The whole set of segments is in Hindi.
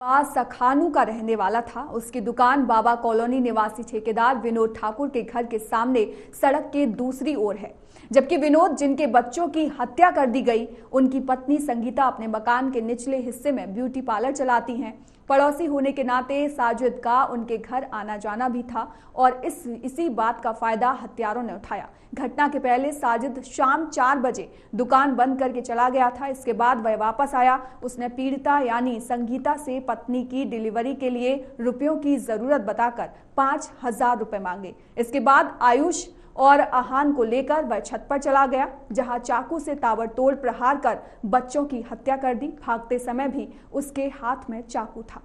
सखानू का रहने वाला था। उसकी दुकान बाबा कॉलोनी निवासी ठेकेदार विनोद ठाकुर के घर के सामने सड़क के दूसरी ओर है। जबकि विनोद, जिनके बच्चों की हत्या कर दी गई, उनकी पत्नी संगीता अपने मकान के निचले हिस्से में ब्यूटी पार्लर चलाती हैं। पड़ोसी होने के नाते साजिद का उनके घर आना जाना भी था और इसी बात का फायदा हत्यारों ने उठाया। घटना के पहले साजिद शाम 4 बजे दुकान बंद करके चला गया था। इसके बाद वह वापस आया। उसने पीड़िता यानी संगीता से पत्नी की डिलीवरी के लिए रुपयों की जरूरत बताकर 5,000 रुपए मांगे। इसके बाद आयुष और आहान को लेकर वह छत पर चला गया, जहां चाकू से ताबड़तोड़ प्रहार कर बच्चों की हत्या कर दी। भागते समय भी उसके हाथ में चाकू था।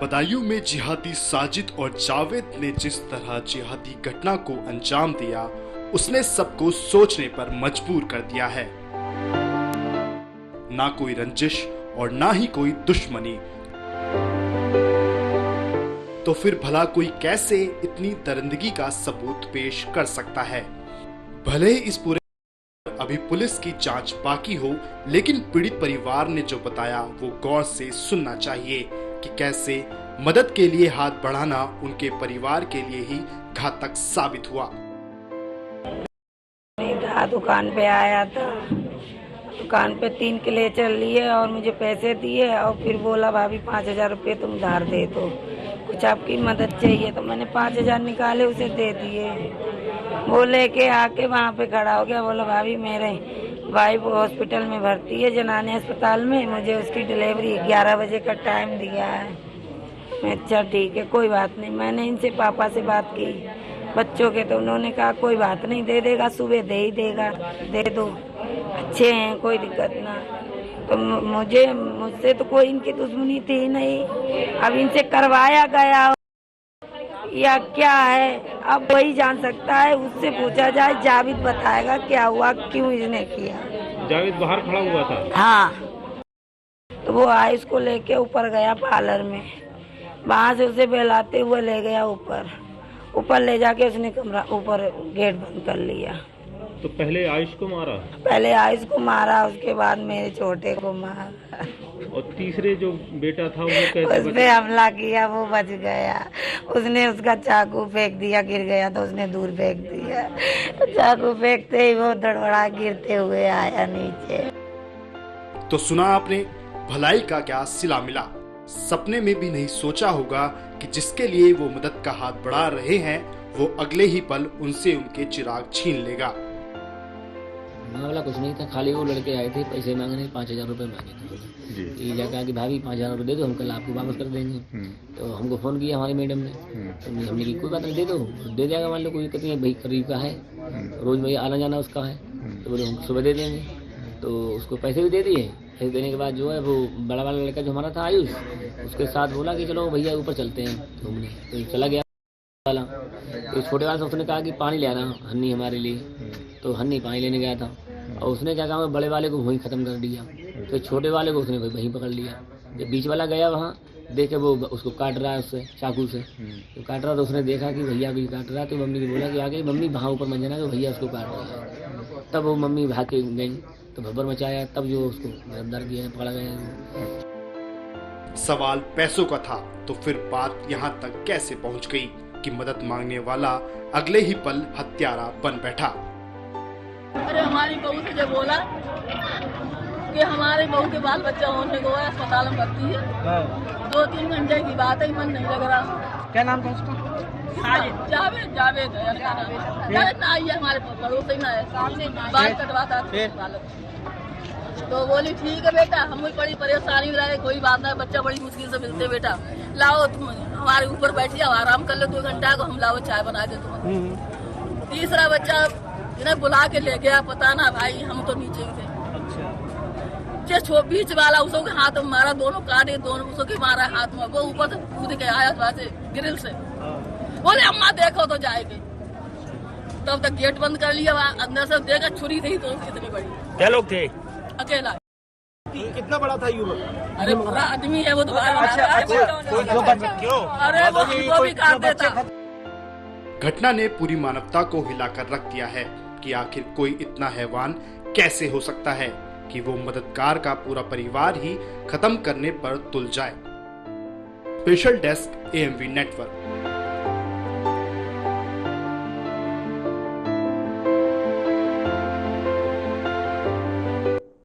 बदायूं में जिहादी साजिद और जावेद ने जिस तरह जिहादी घटना को अंजाम दिया, उसने सबको सोचने पर मजबूर कर दिया है। ना कोई रंजिश और ना ही कोई दुश्मनी, तो फिर भला कोई कैसे इतनी दरिंदगी का सबूत पेश कर सकता है? भले ही इस पूरे अभी पुलिस की जांच बाकी हो, लेकिन पीड़ित परिवार ने जो बताया वो गौर से सुनना चाहिए कि कैसे मदद के लिए हाथ बढ़ाना उनके परिवार के लिए ही घातक साबित हुआ। दुकान पे आया था, दुकान पे 3 किले चल लिए और मुझे पैसे दिए और फिर बोला भाभी 5,000 रुपये तुम उधार दे दो, कुछ आपकी मदद चाहिए। तो मैंने 5,000 निकाले, उसे दे दिए। वो लेके आके वहाँ पे खड़ा हो गया, बोला भाभी मेरे भाई वो हॉस्पिटल में भर्ती है, जनाने अस्पताल में, मुझे उसकी डिलीवरी 11 बजे का टाइम दिया है। मैं अच्छा ठीक है, कोई बात नहीं। मैंने इनसे पापा से बात की बच्चों के, तो उन्होंने कहा कोई बात नहीं, दे देगा, सुबह दे ही देगा, दे दो, अच्छे हैं, कोई दिक्कत ना। तो मुझसे तो कोई इनकी दुश्मनी थी नहीं। अब इनसे करवाया गया या क्या है, अब वही जान सकता है, उससे पूछा जाए। जावेद बताएगा क्या हुआ, क्यों इसने किया। जावेद बाहर खड़ा हुआ था? हाँ, तो वो आयुष को लेके ऊपर गया पार्लर में, वहाँ से उसे बहलाते हुए ले गया ऊपर ले जाके उसने कमरा ऊपर गेट बंद कर लिया। तो पहले आयुष को मारा? पहले आयुष को मारा, उसके बाद मेरे छोटे को मारा। और तीसरे जो बेटा था वो कैसे? उस पे हमला किया, वो बच गया। उसने उसका चाकू फेंक दिया, गिर गया तो उसने दूर फेंक दिया। चाकू फेंकते ही वो धड़बड़ा गिरते हुए आया नीचे। तो सुना आपने, भलाई का क्या सिला मिला। सपने में भी नहीं सोचा होगा कि जिसके लिए वो मदद का हाथ बढ़ा रहे हैं, वो अगले ही पल उनसे उनके चिराग छीन लेगा। मामला कुछ नहीं था, खाली वो लड़के आए थे पैसे मांगने, 5,000 रुपए मांगे थे। ये जाकर कि भाभी 5,000 रुपए दे दो, हम कल आपको वापस कर देंगे। तो हमको फोन किया हमारी मैडम ने, तो हमने की कोई बात नहीं, दे दो, दे देगा। मान लो कोई कितनी भाई करीब का है, रोज भाई आना जाना उसका है, तो बोले हम सुबह दे देंगे। तो उसको पैसे भी दे दिए। पैसे देने के बाद जो है वो बड़ा वाला लड़का जो हमारा था आयुष, उसके साथ बोला कि चलो भैया ऊपर चलते हैं घूमने। तो चला गया वाला। तो छोटे वाले से उसने कहा कि पानी ले आना हन्नी हमारे लिए। तो हन्नी पानी लेने गया था और उसने क्या कहा, बड़े वाले को वहीं ख़त्म कर दिया। तो छोटे वाले को उसने वहीं पकड़ लिया। जब बीच वाला गया वहाँ देखे वो उसको काट रहा है उससे चाकू से, तो काट रहा, तो उसने देखा कि भैया भी काट रहा। तो मम्मी को बोला कि आगे मम्मी वहाँ ऊपर मत जाना, तो भैया उसको काट रहा है। तब वो मम्मी भाग के गई, तो भब्बर मचाया, तब जो उसको गिरफ्तार किया, पकड़ा गया। सवाल पैसों का था, तो फिर बात यहाँ तक कैसे पहुँच गई कि मदद मांगने वाला अगले ही पल हत्यारा बन बैठा। अरे हमारी बहू से जब बोला कि हमारे बहू के बाल बच्चा होने को है, अस्पताल में भर्ती है, 2-3 घंटे की बात है, मन नहीं लग रहा। क्या नाम था उसका? जावेद ना आई है, हमारे पड़ोसी ना है, बाल कटवाता था। तो बोली ठीक है बेटा, हम कोई बड़ी परेशानी में रहे, कोई बात नहीं, बच्चा बड़ी मुश्किल से मिलते, बेटा लाओ तुम हमारे ऊपर बैठिए, आराम कर लो 2 घंटा को, हम लाओ चाय बना के तुम। तीसरा बच्चा इन्हें बुला के ले गया, पता ना भाई, हम तो नीचे थे। बीच वाला उसको के हाथ में मारा, दोनों काटे, दोनों उसको के मारा हाथ में, वो ऊपर से कूद के आया वहां से ग्रिल से, बोले अम्मा देखो तो जाएगी। तब तक गेट बंद कर लिया, अंदर से देखा छुरी थी तो इतनी बड़ी। क्या लोग थे? अकेला। कितना बड़ा था युवक? अरे बड़ा आदमी है वो तो। क्यों? अरे वो भी काट देता। घटना ने पूरी मानवता को हिलाकर रख दिया है। कि आखिर कोई इतना हैवान कैसे हो सकता है कि वो मददगार का पूरा परिवार ही खत्म करने पर तुल जाए। Special desk AMV network.